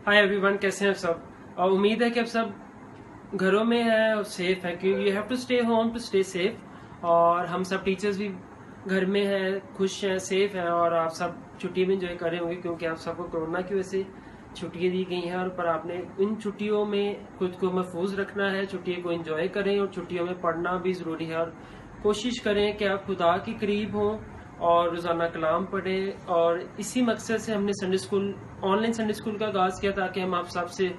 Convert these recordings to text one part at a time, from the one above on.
Hi everyone, कैसे हैं आप सब। और उम्मीद है कि आप सब घरों में हैं और सेफ है, क्योंकि you have to stay home to stay safe. और हम सब टीचर्स भी घर में हैं, खुश हैं, सेफ हैं, और आप सब छुट्टी में इंजॉय कर रहे होंगे क्योंकि आप सबको कोरोना की वजह से छुट्टियाँ दी गई हैं। और पर आपने इन छुट्टियों में खुद को महफूज रखना है, छुट्टियों को इंजॉय करें और छुट्टियों में पढ़ना भी ज़रूरी है। और कोशिश करें कि आप खुदा के करीब हों और रोज़ाना कलाम पढ़ें। और इसी मकसद से हमने Sunday school, online Sunday school का आगाज़ किया ताकि हम आप सबसे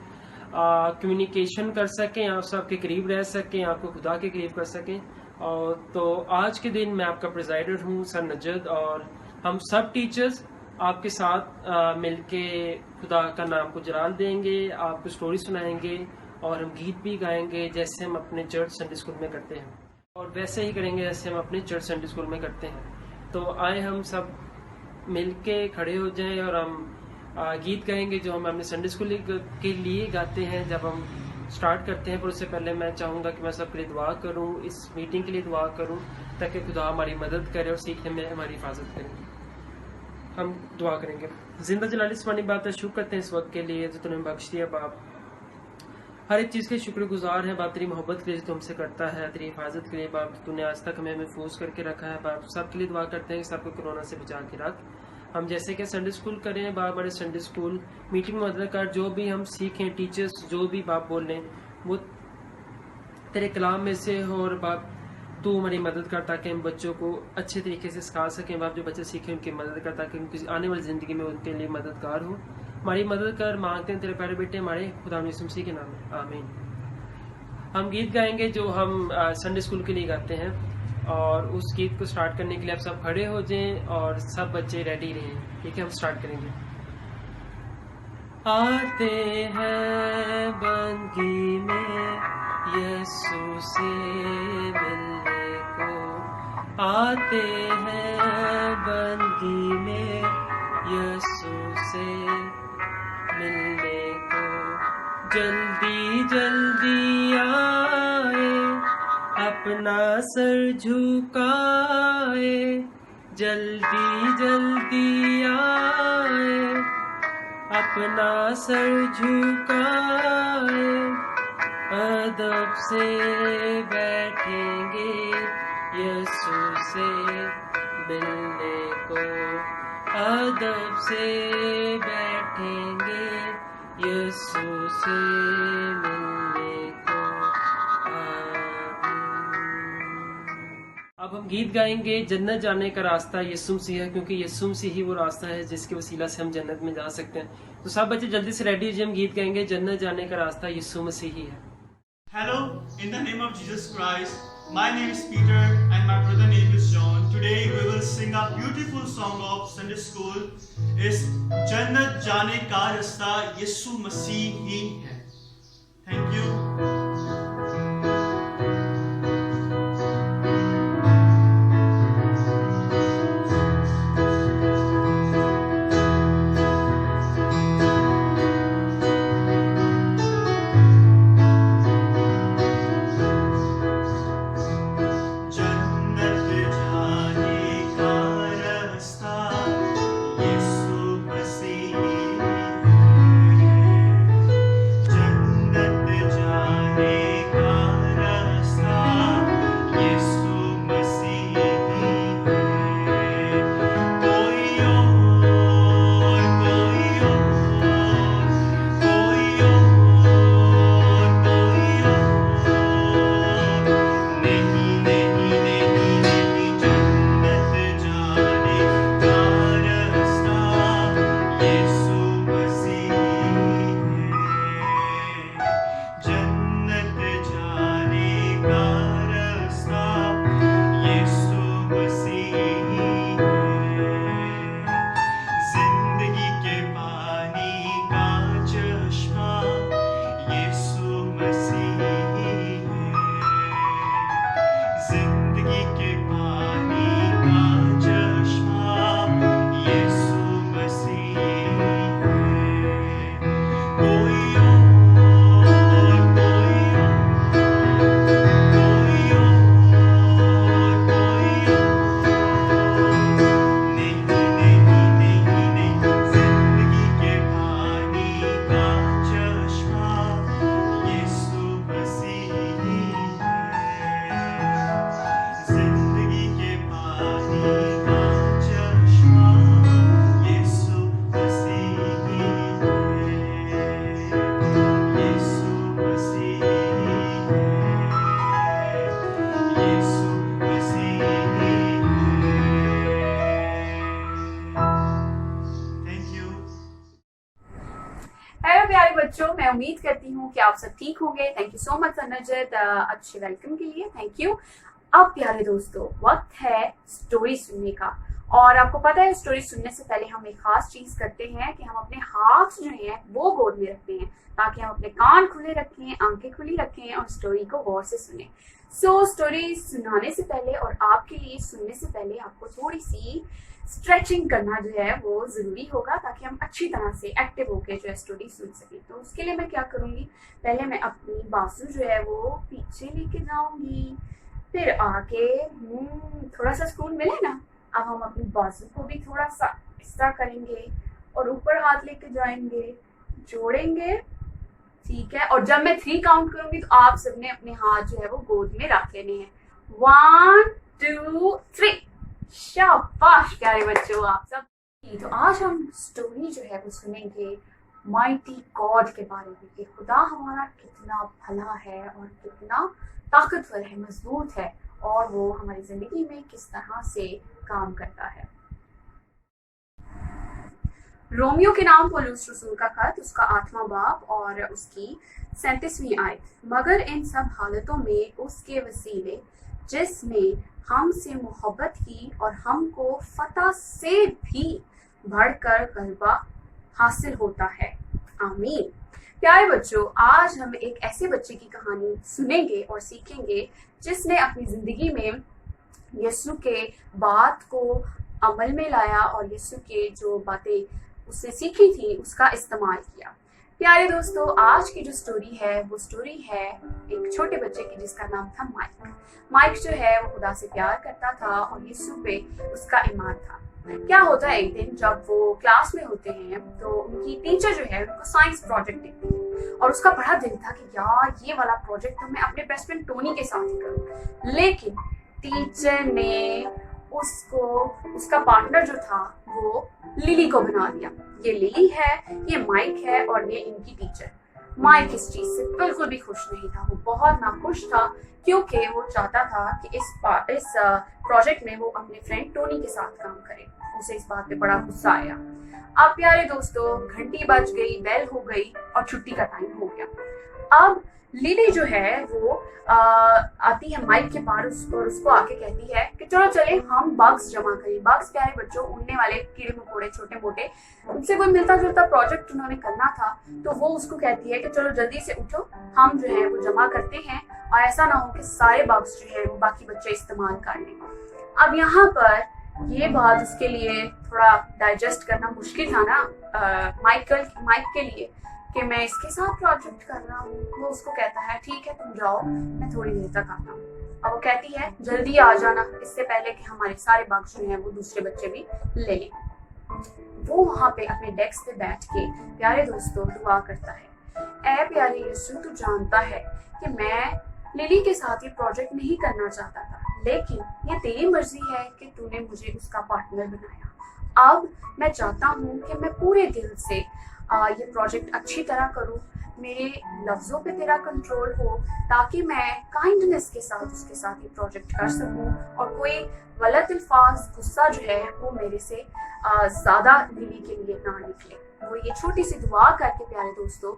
कम्युनिकेशन कर सकें, आप सबके करीब रह सकें, आपको खुदा के करीब कर सकें। और तो आज के दिन मैं आपका प्रेजाइडर हूँ सर नजद, और हम सब टीचर्स आपके साथ मिलके खुदा का नाम को जलाल देंगे, आपको स्टोरी सुनाएंगे और हम गीत भी गाएंगे जैसे हम अपने चर्च संडे स्कूल में करते हैं, और वैसे ही करेंगे जैसे हम अपने चर्च संडे स्कूल में करते हैं। तो आए हम सब मिलके खड़े हो जाएं और हम गीत गाएंगे जो हम अपने संडे स्कूल के लिए गाते हैं जब हम स्टार्ट करते हैं। पर उससे पहले मैं चाहूँगा कि मैं सबके लिए दुआ करूँ, इस मीटिंग के लिए दुआ करूँ ताकि खुदा हमारी मदद करे और सीखने में हमारी हिफाजत करे। हम दुआ करेंगे। जिंदा जलाली स्वानी बात है, शुक्र करते हैं इस वक्त के लिए जो तूने बख्श दिया बाप। हर एक चीज़ के शुक्रगुजार है बाप, तेरी मोहब्बत के लिए जो तुमसे करता है, तेरी हिफाजत के लिए बाप, तूने आज तक हमें महफूज करके रखा है बाप। सबके लिए दुआ करते हैं कि सबको कोरोना से बचा के रख। हम जैसे कि संडे स्कूल करें बाप, हमारे संडे स्कूल मीटिंग में मदद कर, जो भी हम सीखें, टीचर्स जो भी बाप बोल लें वो तेरे कलाम में से हो। और बाप तू हमारी मदद कर ताकि हम बच्चों को अच्छे तरीके से सिखा सकें बाप, जो बच्चे सीखें उनकी मदद कर ताकि उनकी आने वाली ज़िंदगी में उनके लिए मददगार हो। हमारी मदद कर मांगते हैं तेरे प्यारे बेटे हमारे खुदा यीशु मसीह के नाम में, आमीन। हम गीत गाएंगे जो हम संडे स्कूल के लिए गाते हैं, और उस गीत को स्टार्ट करने के लिए आप सब खड़े हो जाएं और सब बच्चे रेडी रहें। ठीक है, हम स्टार्ट करेंगे। आते हैं बंदगी में यीशु से मिलने को, आते हैं बंदगी में यीशु से मिलने को, जल्दी जल्दी आए अपना सर झुकाए, जल्दी जल्दी आए अपना सर झुकाए, अदब से बैठेंगे यीशु से मिलने को, अदब से बैठेंगे यीशु से मिलने को, अब हम गीत गाएंगे जन्नत जाने का रास्ता यीशु मसीह है, क्योंकि यीशु मसीह ही वो रास्ता है जिसके वसीला से हम जन्नत में जा सकते हैं। तो सब बच्चे जल्दी से रेडी हो, हम गीत गाएंगे जन्नत जाने का रास्ता यीशु मसीह ही है। Hello, in the name of Jesus Christ, my name is Peter and my brother name is John. Today we will sing a beautiful song of Sunday school. Is Jannat Jaane Ka Rasta Yeshu Masih Hi Hai. Thank you. Jannat hello प्यारे बच्चों, मैं उम्मीद करती हूँ कि आप सब ठीक होंगे। थैंक यू सो मच अनुजित अच्छे वेलकम के लिए, थैंक यू। अब प्यारे दोस्तों, वक्त है स्टोरी सुनने का। और आपको पता है, स्टोरी सुनने से पहले हम एक खास चीज करते हैं कि हम अपने हाथ जो हैं वो गोद में रखते हैं, ताकि हम अपने कान खुले रखें, आंखें खुली रखें और स्टोरी को गौर से सुने। स्टोरी सुनाने से पहले और आपके लिए सुनने से पहले आपको थोड़ी सी स्ट्रेचिंग करना जो है वो जरूरी होगा, ताकि हम अच्छी तरह से एक्टिव होकर जो है स्टोरी सुन सकें। तो उसके लिए मैं क्या करूंगी, पहले मैं अपनी बाजू जो है वो पीछे लेके जाऊंगी, फिर आगे थोड़ा सा सुकून मिले ना। अब हम अपनी बाजू को भी थोड़ा सा इस तरह करेंगे और ऊपर हाथ लेके जाएंगे, जोड़ेंगे, ठीक है। और जब मैं 3 काउंट करूंगी तो आप सबने अपने हाथ जो है वो गोद में रख लेने हैं। 1 2 3। शाबाश प्यारे बच्चों, आप सब। तो आज हम स्टोरी जो है वो सुनेंगे माइटी गॉड के बारे में, कि खुदा हमारा कितना भला है और कितना ताकतवर है, मजबूत है, और वो हमारी जिंदगी में किस तरह से काम करता है। रोमियो के नाम पौलुस रसूल का खत, उसका 8वां बाब और उसकी 37वीं आयत। मगर इन सब हालतों में उसके वसीले जिसने हमसे मोहब्बत की और हमको फतह से भी बढ़कर गलबा हासिल होता है। आमीन। प्यारे बच्चों, आज हम एक ऐसे बच्चे की कहानी सुनेंगे और सीखेंगे जिसने अपनी जिंदगी में यीशु के बात को अमल में लाया और यीशु के जो बातें उसने सीखी थी उसका इस्तेमाल किया। प्यारे दोस्तों, आज की जो स्टोरी है वो स्टोरी है एक छोटे बच्चे की जिसका नाम था माइक। माइक जो है वो खुदा से प्यार करता था और यीशु पे उसका ईमान था। क्या होता है, एक दिन जब वो क्लास में होते हैं तो उनकी टीचर जो है उनको साइंस प्रोजेक्ट देती है और उसका बड़ा दिल था कि यार ये वाला प्रोजेक्ट तो मैं अपने बेस्ट फ्रेंड टोनी के साथ ही करूं। लेकिन टीचर ने उसको उसका पार्टनर जो था वो लिली को बना दिया। ये लिली है, ये माइक है और ये इनकी टीचर। माइक इस चीज से बिल्कुल भी खुश नहीं था, वो बहुत नाखुश था, क्योंकि वो चाहता था कि इस प्रोजेक्ट में वो अपने फ्रेंड टोनी के साथ काम करे। उसे इस बात पे बड़ा गुस्सा आया। अब प्यारे दोस्तों, घंटी बज गई, बेल हो गई और छुट्टी का टाइम हो गया। अब लिली जो है वो आती है माइक के पास और उसको आके कहती है कि चलो चले हम बग्स जमा करें। बग्स प्यारे बच्चों, उड़ने वाले कीड़े मकोड़े छोटे मोटे, उनसे कोई मिलता जुलता प्रोजेक्ट उन्होंने करना था। तो वो उसको कहती है कि चलो जल्दी से उठो, हम जो है वो जमा करते हैं और ऐसा ना हो कि सारे बग्स जो है वो बाकी बच्चे इस्तेमाल कर लें। अब यहाँ पर ये बात उसके लिए थोड़ा डाइजेस्ट करना मुश्किल था ना माइक के लिए, कि मैं इसके साथ प्रोजेक्ट कर रहा हूँ। वो उसको कहता है ठीक है तुम जाओ, मैं थोड़ी देर तक आता हूँ। अब वो कहती है जल्दी आ जाना, इससे पहले कि हमारे सारे बग्स जो हैं वो दूसरे बच्चे भी ले लें। वो वहां पे अपने डेस्क पे बैठ के प्यारे दोस्तों दुआ करता है, ऐ प्यारे यीशु, तू जानता है कि मैं लिली के साथ ये प्रोजेक्ट नहीं करना चाहता था, लेकिन ये तेरी मर्जी है कि तूने मुझे उसका पार्टनर बनाया। अब मैं चाहता हूँ कि मैं पूरे दिल से ये प्रोजेक्ट अच्छी तरह करूँ, मेरे लफ्जों पे तेरा कंट्रोल हो, ताकि मैं काइंडनेस के साथ उसके साथ ये प्रोजेक्ट कर सकूँ और कोई गलत अल्फाज, गुस्सा जो है वो मेरे से ज्यादा लिली के लिए ना निकले। वो ये छोटी सी दुआ करके प्यारे दोस्तों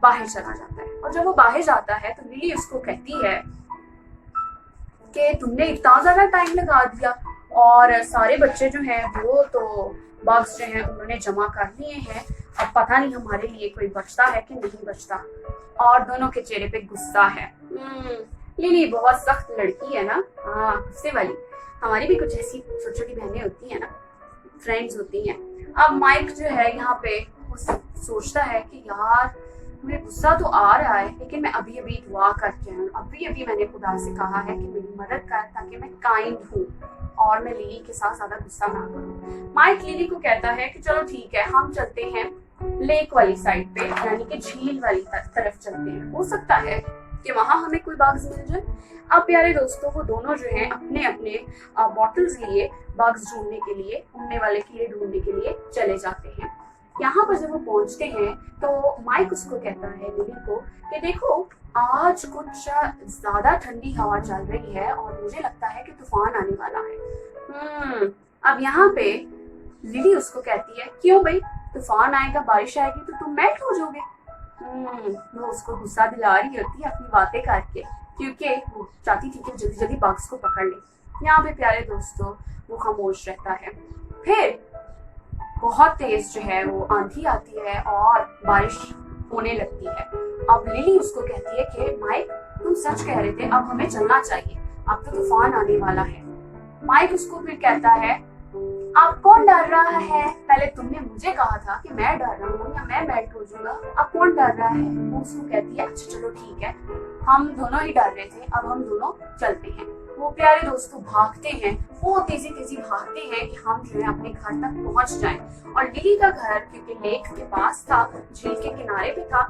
बाहर चला जाता है। और जब वो बाहर जाता है तो लिली उसको कहती है कि तुमने इतना ज्यादा टाइम लगा दिया और सारे बच्चे जो हैं वो तो बग्स जो हैं उन्होंने जमा कर लिए हैं, अब पता नहीं हमारे लिए कोई बचता है कि नहीं बचता। और दोनों के चेहरे पे गुस्सा है। लिली बहुत सख्त लड़की है ना, हाँ गुस्से वाली। हमारी भी कुछ ऐसी छोटी छोटी बहनें होती हैं ना, फ्रेंड्स होती हैं। अब माइक जो है यहाँ पे वो सोचता है कि यार मुझे गुस्सा तो आ रहा है, लेकिन मैं अभी अभी दुआ करके आया हूँ, अभी अभी मैंने खुदा से कहा है कि मेरी मदद कर, ताकि मैं काइंड हूँ और मैं लिली के साथ ज्यादा गुस्सा ना करूँ। माइक लिली को कहता है कि चलो ठीक है, हम चलते हैं लेक वाली साइड पे, यानी कि झील वाली तरफ चलते हैं, हो सकता है कि वहां हमें कोई बग्स मिल जाए। अब प्यारे दोस्तों, वो दोनों जो हैं अपने अपने बॉटल्स लिए बग्स ढूंढने के लिए, उड़ने वाले कीड़े ढूंढने के लिए चले जाते हैं। यहाँ पर जब वो पहुंचते हैं तो माइक उसको कहता है लिली को कि देखो आज कुछ ज्यादा ठंडी हवा चल रही है और मुझे लगता है कि तूफान आने वाला है। अब यहाँ पे लिली उसको कहती है क्यों भाई, तूफान आएगा, बारिश आएगी तो तुम मेल्ट हो जाओगे। वो उसको गुस्सा दिला रही होती है अपनी बातें करके, क्योंकि वो चाहती थी कि जल्दी जल्दी बग्स को पकड़ ले। यहाँ पे प्यारे दोस्तों वो खामोश रहता है। फिर बहुत तेज जो है वो आंधी आती है और बारिश होने लगती है। अब लिली उसको कहती है कि माइक तुम सच कह रहे थे, अब हमें चलना चाहिए, अब तो तूफान आने वाला है। माइक उसको फिर कहता है अब कौन डर रहा है, पहले तुमने मुझे कहा था कि मैं डर रहा हूँ या मैं मेल्ट हो जाऊंगा, अब कौन डर रहा है। वो उसको कहती है अच्छा चलो ठीक है, हम दोनों ही डर रहे थे, अब हम दोनों चलते हैं। वो प्यारे दोस्तों भागते हैं, वो तेजी तेजी भागते हैं कि हम जो है अपने घर तक पहुंच जाएं। और लिली का घर क्योंकि लेक के पास था, झील के किनारे पे था,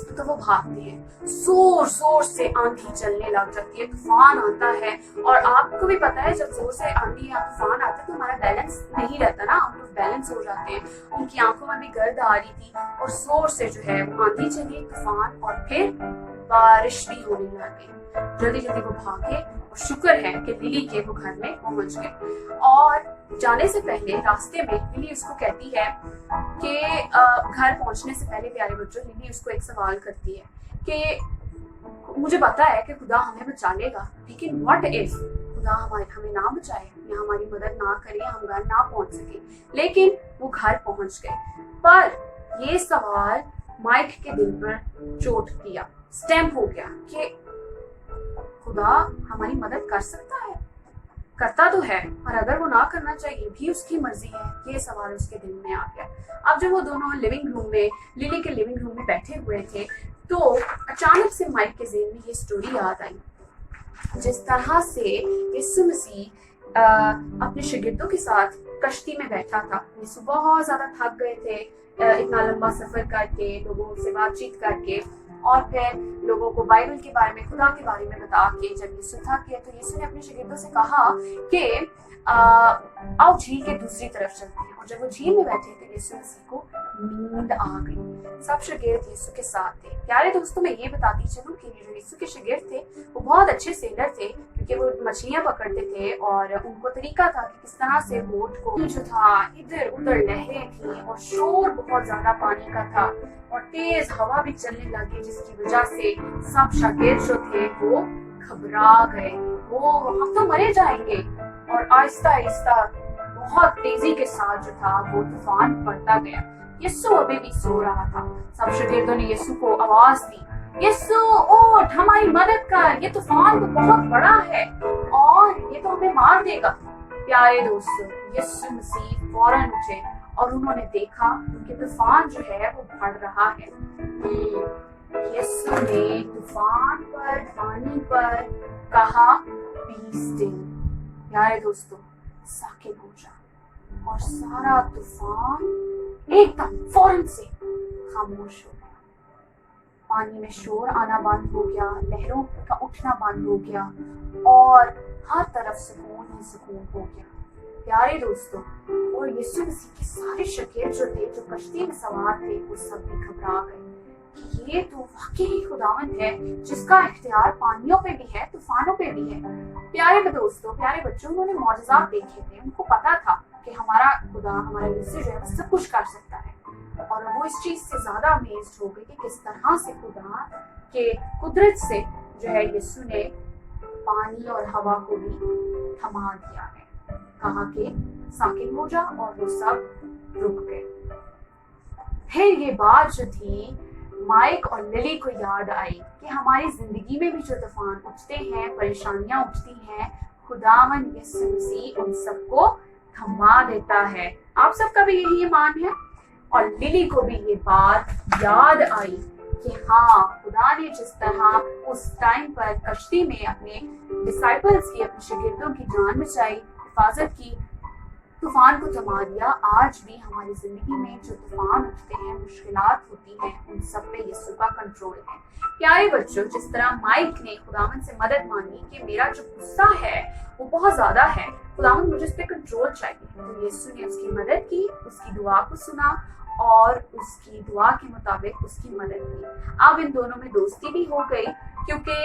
तो वो भागते हैं। जोर जोर से आंधी चलने लग जाती है, तूफान आता है। और आपको भी पता है जब जोर से आंधी या तूफान आता है तो हमारा बैलेंस नहीं रहता ना, हम लोग बैलेंस हो जाते हैं। उनकी आंखों में भी गर्द आ रही थी और जोर से जो है वो आंधी चली, तूफान और फिर बारिश भी होने लगी। जल्दी जल्दी वो भागे और शुक्र है कि लिली के वो घर में पहुंच गए। और जाने से पहले रास्ते में लिली उसको कहती है कि घर पहुंचने से पहले प्यारे बच्चों, लिली उसको एक सवाल करती है कि मुझे पता है कि खुदा हमें बचा लेगा, लेकिन व्हाट इफ खुदा हमें ना बचाए या हमारी मदद ना करे, हम घर ना पहुंच सके। लेकिन वो घर पहुंच गए, पर ये सवाल माइक के दिल पर चोट किया, स्टैम्प हो गया कि खुदा हमारी मदद कर सकता है, करता तो है, और अगर वो ना करना चाहिए भी उसकी मर्जी है। ये सवाल उसके दिल में आ गया। अब जब वो दोनों लिविंग रूम में, लिली के लिविंग रूम में बैठे हुए थे, तो अचानक से माइक के ज़हन में ये स्टोरी याद आई, जिस तरह से यीशु मसीह अपने शागिर्दों के साथ कश्ती में बैठा था। यीशु बहुत ज्यादा थक गए थे इतना लंबा सफर करके, लोगों से बातचीत करके, और फिर लोगों को बाइबल के बारे में, खुदा के बारे में बता के जब यीशु थक गए तो यीशु ने अपने शागिर्दों से कहा कि आओ झील के दूसरी तरफ चलते हैं। और जब वो झील में बैठे थे यीशु मसीह को नींद आ गई। सब शागिर्द यीशु के साथ थे। प्यारे दोस्तों, मैं ये बताती चलूं कि जो यीशु के शागिर्द थे वो बहुत अच्छे सेलर थे, क्योंकि वो मछलियां पकड़ते थे और उनको तरीका था कि किस तरह से बोट को जो था इधर उधर लहरें थी और शोर बहुत ज्यादा पानी का था और तेज हवा भी चलने लगी, जिसकी वजह से सब शागिर्द जो थे वो घबरा गए। वो हम तो मरे जाएंगे। और आहिस्ता आहिस्ता बहुत तेजी के साथ जो था वो तूफान पड़ता गया। यीशु अभी भी सो रहा था। सब शागिर्दों ने यीशु को आवाज दी, यीशु उठ, हमारी मदद कर, ये तूफान तो बहुत बड़ा है और ये तो हमें मार देगा। प्यारे दोस्तों, यीशु मसीह फौरन उठे और उन्होंने देखा कि तूफान जो है वो बढ़ रहा है। यीशु ने तूफान पर, पानी पर कहा बी स्टिल। प्यारे दोस्तों, साकिब हो जा और सारा तूफान एकदम फौरन से खामोश हो गया। पानी में शोर आना बंद हो गया, लहरों का उठना बंद हो गया और हर तरफ सुकून ही सुकून हो गया। प्यारे दोस्तों, और यीशु मसीह के सारे शागिर्द जो थे, जो कश्ती में सवार थे, वो सब भी घबरा गए कि ये तो वाकई खुदावंद है जिसका इख्तियार पानियों पे भी है, तूफानों पे भी है। प्यारे दोस्तों, प्यारे बच्चों, उन्होंने मौजज़ात देखे थे, उनको पता था कि हमारा खुदा, हमारा यीशु जो है सब कुछ कर सकता है। और वो इस चीज से ज्यादा अमेज्ड हो गए कि किस तरह से खुदा के कुदरत से जो है यीशु ने पानी और हवा को भी थमा दिया है। कहा कि साकिन हो जा और वो सब रुक गए। फिर ये बात जो थी माइक और लिली को याद आई कि हमारी जिंदगी में भी जो तूफान उठते हैं, परेशानियां उठती हैं, खुदावन यीशु मसीह उन सबको थमा देता है। आप सबका भी यही ईमान है। और लिली को भी ये बात याद आई कि हाँ, खुदा ने जिस तरह उस टाइम पर कश्ती में अपने डिसाइपल्स की, अपने शागिर्दों की जान बचाई, हिफाजत की, तूफान को थमा दिया, आज भी हमारी जिंदगी में जो तूफान उठते हैं, मुश्किलात होती हैं, उन सब पे यीशु का कंट्रोल है। प्यारे बच्चों, जिस तरह माइक ने खुदावन से मदद मांगी कि मेरा जो गुस्सा है वो बहुत ज्यादा है, खुदावन मुझे उस पर कंट्रोल चाहिए, तो यीशु ने उसकी मदद की, उसकी दुआ को सुना और उसकी दुआ के मुताबिक उसकी मदद की। अब इन दोनों में दोस्ती भी हो गई क्योंकि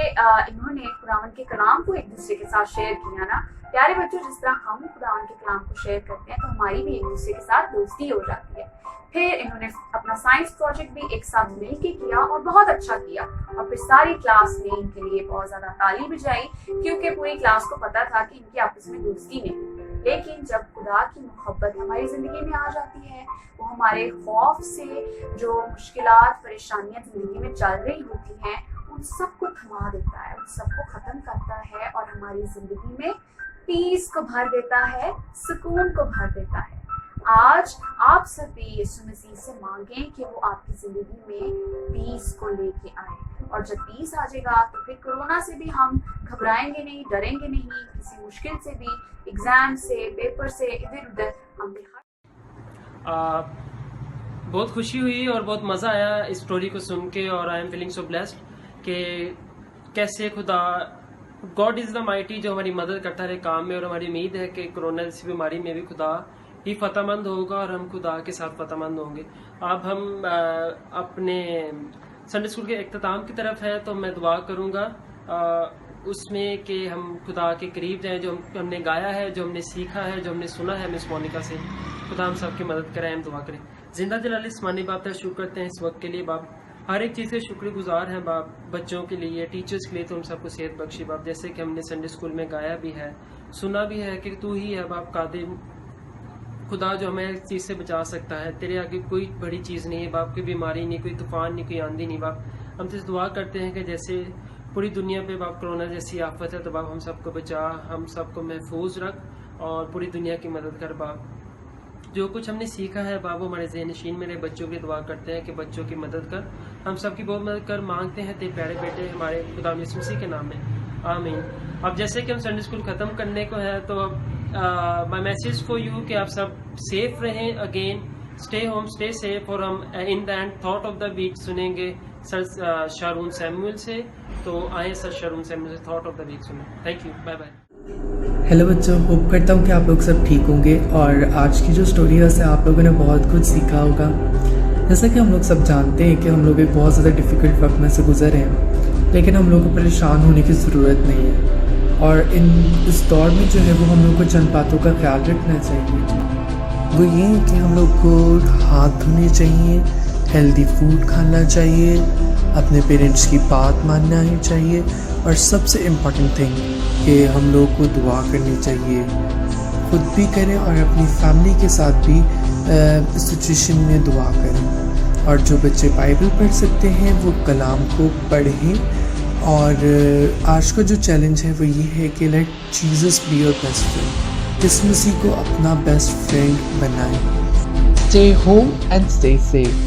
इन्होंने खुदावंद के कलाम को एक दूसरे के साथ शेयर किया ना। प्यारे बच्चों, जिस तरह हम खुदावंद के कलाम को शेयर करते हैं तो हमारी भी एक दूसरे के साथ दोस्ती हो जाती है। फिर इन्होंने अपना साइंस प्रोजेक्ट भी एक साथ मिलकर किया और बहुत अच्छा किया, और फिर सारी क्लास ने इनके लिए बहुत ज्यादा ताली बजाई क्योंकि पूरी क्लास को पता था कि इनकी आपस में दोस्ती नहीं। लेकिन जब खुदा की मोहब्बत हमारी जिंदगी में आ जाती है, वो हमारे खौफ से जो मुश्किलात परेशानियां जिंदगी में चल रही होती हैं उन सबको थमा देता है, उन सबको खत्म करता है और हमारी जिंदगी में पीस को भर देता है, सुकून को भर देता है। आज आप सभी यीशु मसीह से मांगें कि वो आपकी जिंदगी में पीस को लेके आए, और जब पीस आ जाएगा तो फिर कोरोना से भी हम घबराएंगे नहीं, डरेंगे नहीं, किसी मुश्किल से भी, एग्जाम से, पेपर से, इधर उधर हम भी बहुत खुशी हुई और बहुत मज़ा आया इस स्टोरी को सुन के, और I am feeling so blessed कि कैसे खुदा गॉड इज़ द माइटी जो हमारी मदद करता रहे काम में, और हमारी उम्मीद है कि कोरोना जैसी बीमारी में भी खुदा ही फतहमंद होगा और हम खुदा के साथ फतहमंद होंगे। अब हम अपने संडे स्कूल के इख्तिताम की तरफ है, तो मैं दुआ करूँगा उसमें कि हम खुदा के करीब जाएं। जो हमने गाया है, जो हमने सीखा है, जो हमने सुना है मिस मोनिका से, खुदा हम सबकी मदद करें, हम दुआ करें। जिंदा जलाली आसमानी बाप का शुक्र करते हैं इस वक्त के लिए बाप, हर एक चीज़ से शुक्रगुजार हैं बाप, बच्चों के लिए, टीचर्स के लिए, तो हम सबको सेहत बख्शी बाप। जैसे कि हमने संडे स्कूल में गाया भी है, सुना भी है कि तू ही है बाप कादिर खुदा जो हमें इस चीज़ से बचा सकता है। तेरे आगे कोई बड़ी चीज़ नहीं है बाप, कोई बीमारी नहीं, कोई तूफान नहीं, कोई आंधी नहीं बाप। हम तो दुआ करते हैं कि जैसे पूरी दुनिया पे बाप कोरोना जैसी आफत है, तो बाप हम सबको बचा, हम सबको महफूज रख और पूरी दुनिया की मदद कर बाप। जो कुछ हमने सीखा है बाप वो हमारे ज़हन नशीन मेरे बच्चों की दुआ करते हैं कि बच्चों की मदद कर, हम सबकी बहुत मदद कर, मांगते हैं तेरे प्यारे बेटे हमारे खुदा यीशु मसीह के नाम में, आमीन। अब जैसे कि हम संडे स्कूल ख़त्म करने को है, तो अब माई मैसेज फॉर यू कि आप सब सेफ रहें, again stay home, stay safe. और हम in the end thought of the week सुनेंगे सर शारून सैमुअल से, तो आए सर शारून सैमुअल से थॉट ऑफ द वीक सुने। Thank you, bye bye. Hello बच्चों, होप करता हूँ कि आप लोग सब ठीक होंगे और आज की जो स्टोरी है उससे आप लोगों ने बहुत कुछ सीखा होगा। जैसा कि हम लोग सब जानते हैं कि हम लोग एक बहुत ज़्यादा डिफ़िकल्ट वक्त में से गुजरे हैं, लेकिन हम लोग को परेशान होने की ज़रूरत नहीं है। और इस दौर में जो है वो हम लोग को चंद बातों का ख्याल रखना चाहिए। वो ये है कि हम लोग को हाथ धोने चाहिए, हेल्दी फूड खाना चाहिए, अपने पेरेंट्स की बात मानना ही चाहिए, और सबसे इम्पॉर्टेंट थिंग कि हम लोग को दुआ करनी चाहिए, खुद भी करें और अपनी फैमिली के साथ भी इस सिचुएशन में दुआ करें। और जो बच्चे बाइबल पढ़ सकते हैं वो कलाम को पढ़ें। और आज का जो चैलेंज है वो ये है कि let Jesus be your best friend, यीशु मसीह को अपना बेस्ट फ्रेंड बनाएं। Stay home and stay safe.